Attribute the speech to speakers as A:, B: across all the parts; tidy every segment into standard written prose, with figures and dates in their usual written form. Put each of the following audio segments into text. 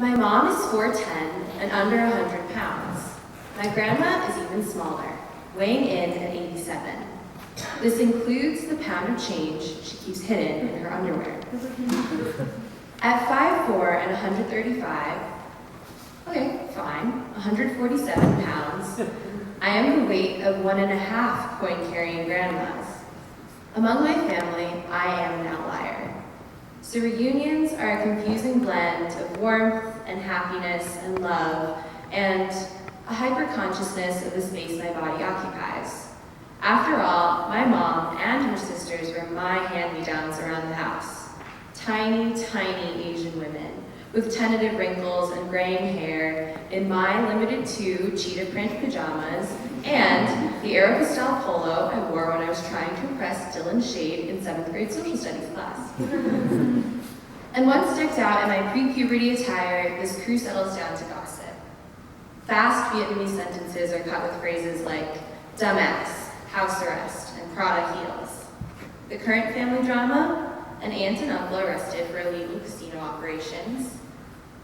A: My mom is 4'10" and under 100 pounds. My grandma is even smaller, weighing in at 87. This includes the pound of change she keeps hidden in her underwear. At 5'4" and 135, okay, fine, 147 pounds, I am the weight of 1.5 coin-carrying grandmas. Among my family, I am an outlier. So reunions are a confusing blend of warmth and happiness and love and a hyper-consciousness of the space my body occupies. After all, my mom and her sisters were my hand-me-downs around the house. Tiny, tiny Asian women with tentative wrinkles and graying hair in my limited 2 cheetah print pajamas and the Aeropostale polo I wore when I was trying to impress Dylan Shade in 7th grade social studies class. And once decked out in my pre-puberty attire, this crew settles down to gossip. Fast Vietnamese sentences are cut with phrases like dumbass, house arrest, and Prada heels. The current family drama: an aunt and uncle arrested for illegal casino operations,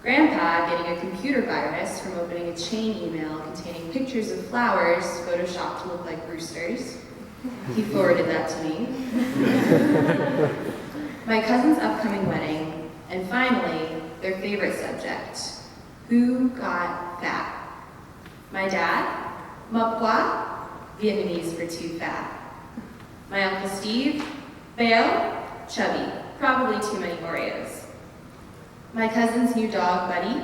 A: Grandpa getting a computer virus from opening a chain email containing pictures of flowers photoshopped to look like roosters. He forwarded that to me. My cousin's upcoming wedding, and finally, their favorite subject: who got fat? My dad, ma quoi? Vietnamese for too fat. My Uncle Steve, Bao, chubby, probably too many Oreos. My cousin's new dog, Buddy,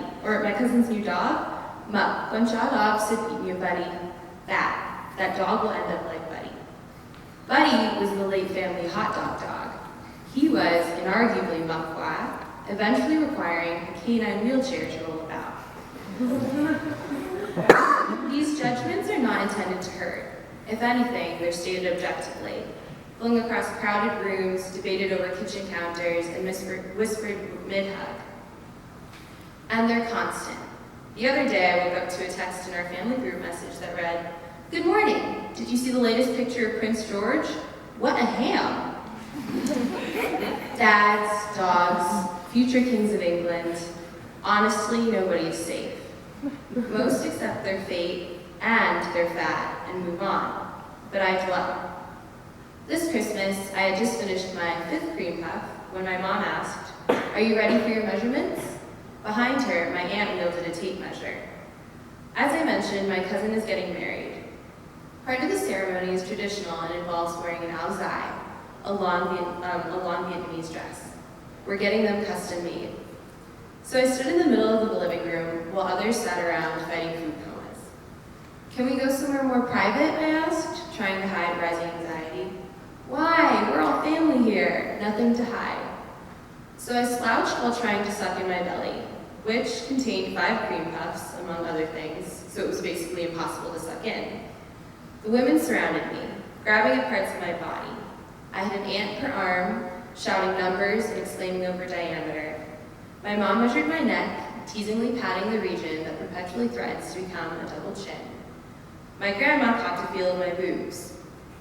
A: Ma, con cha dog sit eat your Buddy, that dog will end up like Buddy. Buddy was the late family hot dog. He was, inarguably ma quoi, eventually requiring a canine wheelchair to roll about. These judgments are not intended to hurt. If anything, they're stated objectively, flung across crowded rooms, debated over kitchen counters, and whispered mid-hug. And they're constant. The other day, I woke up to a text in our family group message that read, "Good morning. Did you see the latest picture of Prince George? What a ham." Dads, dogs, future kings of England. Honestly, nobody is safe. Most accept their fate and their fat and move on, but I dwell. This Christmas, I had just finished my 5th cream puff when my mom asked, "Are you ready for your measurements?" Behind her, my aunt wielded a tape measure. As I mentioned, my cousin is getting married. Part of the ceremony is traditional and involves wearing an áo dài, a long Vietnamese dress. We're getting them custom made. So I stood in the middle of the living room while others sat around fighting food comas. "Can we go somewhere more private?" I asked, trying to hide rising anxiety. "Why? We're all family here. Nothing to hide." So I slouched while trying to suck in my belly, which contained 5 cream puffs, among other things, so it was basically impossible to suck in. The women surrounded me, grabbing at parts of my body. I had an aunt per arm, shouting numbers and exclaiming over diameter. My mom measured my neck, teasingly patting the region that perpetually threatens to become a double chin. My grandma caught to feel of my boobs.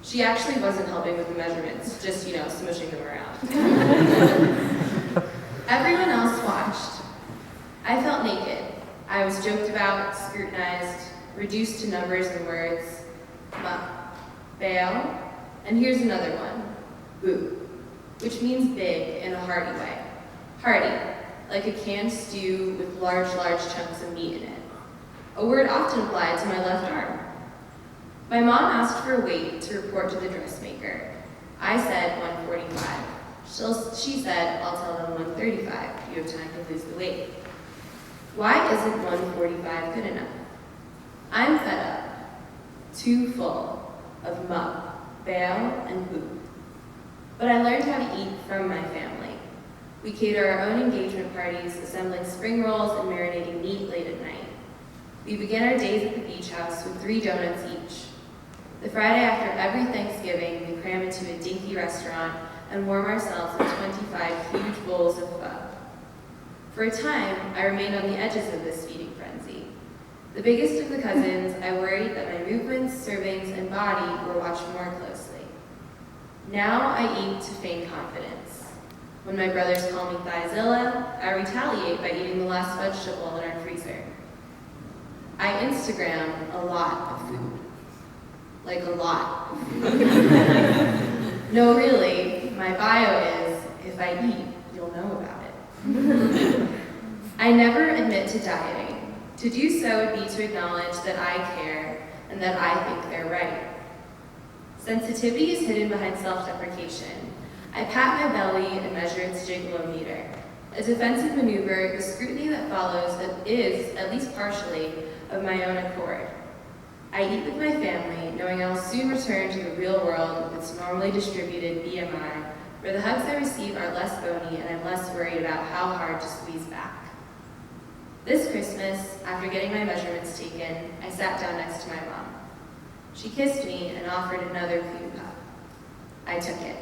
A: She actually wasn't helping with the measurements, just, smushing them around. Everyone else watched. I felt naked. I was joked about, scrutinized, reduced to numbers and words. Ma, bao, and here's another one, boo, which means big in a hearty way. Hearty, like a canned stew with large chunks of meat in it. A word often applied to my left arm. My mom asked for a weight to report to the dressmaker. I said 145. She said, "I'll tell them 135. You have time to lose the weight." Why isn't 145 good enough? I'm fed up. Too full of muck, bail, and poop. But I learned how to eat from my family. We cater our own engagement parties, assembling spring rolls and marinating meat late at night. We begin our days at the beach house with 3 donuts each. The Friday after every Thanksgiving, we cram into a dinky restaurant and warm ourselves in 25 huge bowls of pho. For a time, I remained on the edges of this feeding frenzy. The biggest of the cousins, I worried that my movements, servings, and body were watched more closely. Now I eat to feign confidence. When my brothers call me Thizilla, I retaliate by eating the last vegetable in our freezer. I Instagram a lot of food. Like a lot of food. No, really, my bio is, if I eat, you'll know about it. I never admit to dieting. To do so would be to acknowledge that I care and that I think they're right. Sensitivity is hidden behind self-deprecation. I pat my belly and measure its gigalometer. A defensive maneuver, the scrutiny that follows is, at least partially, of my own accord. I eat with my family, knowing I'll soon return to the real world with its normally distributed BMI, where the hugs I receive are less bony and I'm less worried about how hard to squeeze back. This Christmas, after getting my measurements taken, I sat down next to my mom. She kissed me and offered another cream puff. I took it.